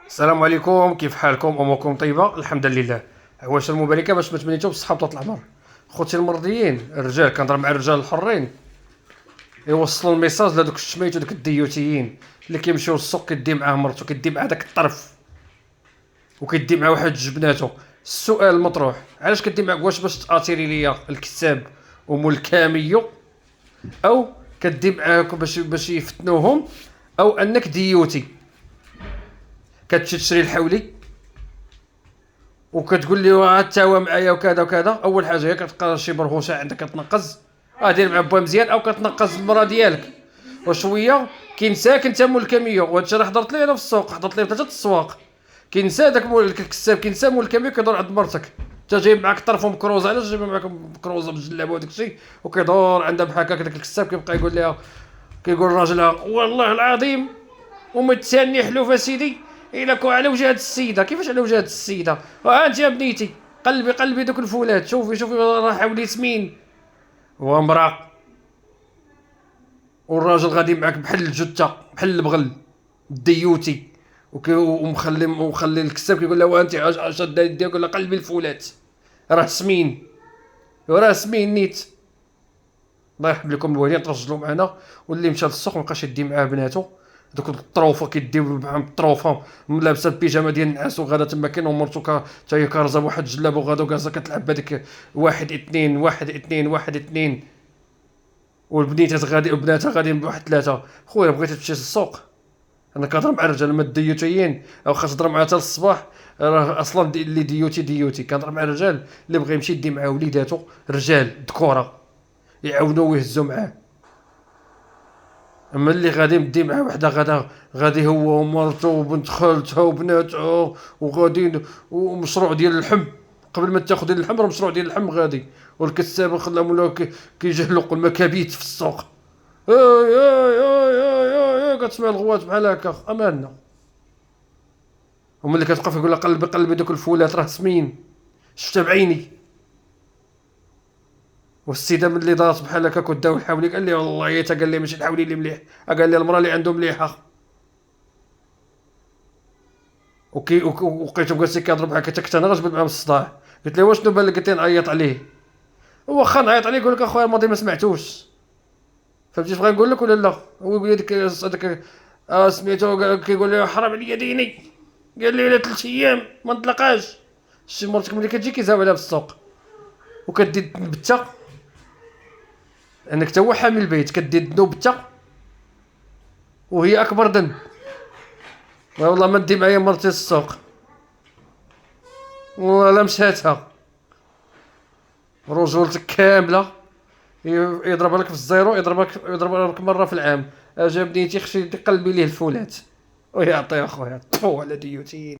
السلام عليكم، كيف حالكم؟ اموركم طيبه؟ الحمد لله. عواش المباركه باش ما تمنيتو بالصحه وطول العمر. خوتي المرضيين الرجال، كنهضر مع الرجال الحرين يوصلوا الميساج لهذوك الشميت ودوك الديوتيين اللي كيمشيو للسوق، كيدي معاه مرتو، كيدي مع داك الطرف، وكيدي مع واحد جوج بناتو. السؤال المطروح، علاش كدي معاك؟ واش باش تاثيري ليا الكتاب ومول كاميو، او كدي معاك باش يفتنوهم، او انك ديوتي كتمشي تشري الحولي وكتقول لي حتى هو معايا وكذا وكذا؟ اول حاجه هي كتلقى شي برهوشه عندك كتنقز، دير مع با مزيان، او كتنقز المرا ديالك وشويه كينساك انت مول الكاميو. وهذا الشيء راه حضرت ليه انا في السوق، حضرت ليه ثلاثه السواق. كينسى داك مول الكساب، كينسى مول الكاميو، كيدور عند مرتك. انت جايب معاك طرف مكروزه، علاش جايب معاك مكروزه بالجلاب وداك الشيء؟ وكيدور عندها بحال هكاك داك الكساب، كيبقى يقول لها، كيقول راجلها والله العظيم ومتساني حلوف سيدي الا كون على وجه هاد السيده. كيفاش على وجه هاد السيده؟ ها انت يا بنيتي، قلبي قلبي دوك الفولاد، شوفي شوفي راه حولي سمين وامراه، والراجل غادي معاك بحال الجثه، بحال البغل الديوتي، ومخلي الكساب كيقول له وانت شاد يديك، يقول له قلبي الفولات راه سمين، راه سمين نيت. الله يحب لكم الوالدين، ترجلوا معنا. واللي مشى للسوق مابقاش يدي معاه بناتو، دوك الطروفه كيديو معاهم الطروفه لابسه البيجامه ديال النعاس، وغادا تما كاين ومرتو حتى هي كارزه بواحد الجلاب، وغادا وكازا كتلعب بهذيك واحد اثنين واحد اثنين واحد اثنين، والبنيتات غادي وبناتها غاديين بواحد ثلاثه. خويا بغيتي تمشي للسوق، انا كنهضر مع الرجال ما الديوتيين، او خاص تهضر معاه حتى للصباح. راه اصلا اللي ديوتي كنهضر مع الرجال اللي بغى يمشي يدي مع وليداتو، رجال ذكوره يعاونوه ويهزوا معاه. اما اللي غادي مدي مع وحده غادي هو ومرته وبنت خالتها وبناتها وغاديين ومشروع ديال اللحم، قبل ما تاخذ اللحم راه مشروع ديال اللحم غادي. والكساب خلاهم ولا كيجهلوا المكابيت في السوق. اي اي اي اي اي كتسمع الغوات بحال هكا امانه. وملي كتوقف يقول لك قلبي قلبي دوك الفولات راه سمين، شفتها بعيني. والسيده ملي دارت بحال هكاك وداو الحولي، قال لي والله حتى قال لي ماشي الحولي اللي مليح، قال لي المراه اللي عنده مليحه. وقيته جالس كيهضر بحال هكا، حتى انا غجبد معاه من الصداع. قلت له واش بان لك؟ قلت لي نعيط عليه. هو خا نعيط عليه، يقول لك اخويا الماضي ما سمعتوش. فهمتي بغا نقول لك ولا لا؟ هو يقول لي هذاك سميتو كيقول لي حرام عليا ديني، قال لي 3 ايام ما نطلقاش. شي مرتك ملي كتجي كيزاو عليها في السوق وكدي بته، انك تا هو حامل البيت كدي ذنوب بته، وهي اكبر ذنب. والله ما ندي معايا مرتي السوق ولا مشاتها، رجولتك كامله يضربها لك في الزيرو، يضربها لك مره في العام. اجا بنيتي خشي قلبي ليه الفولات ويعطي اخويا طفو على ديوتي.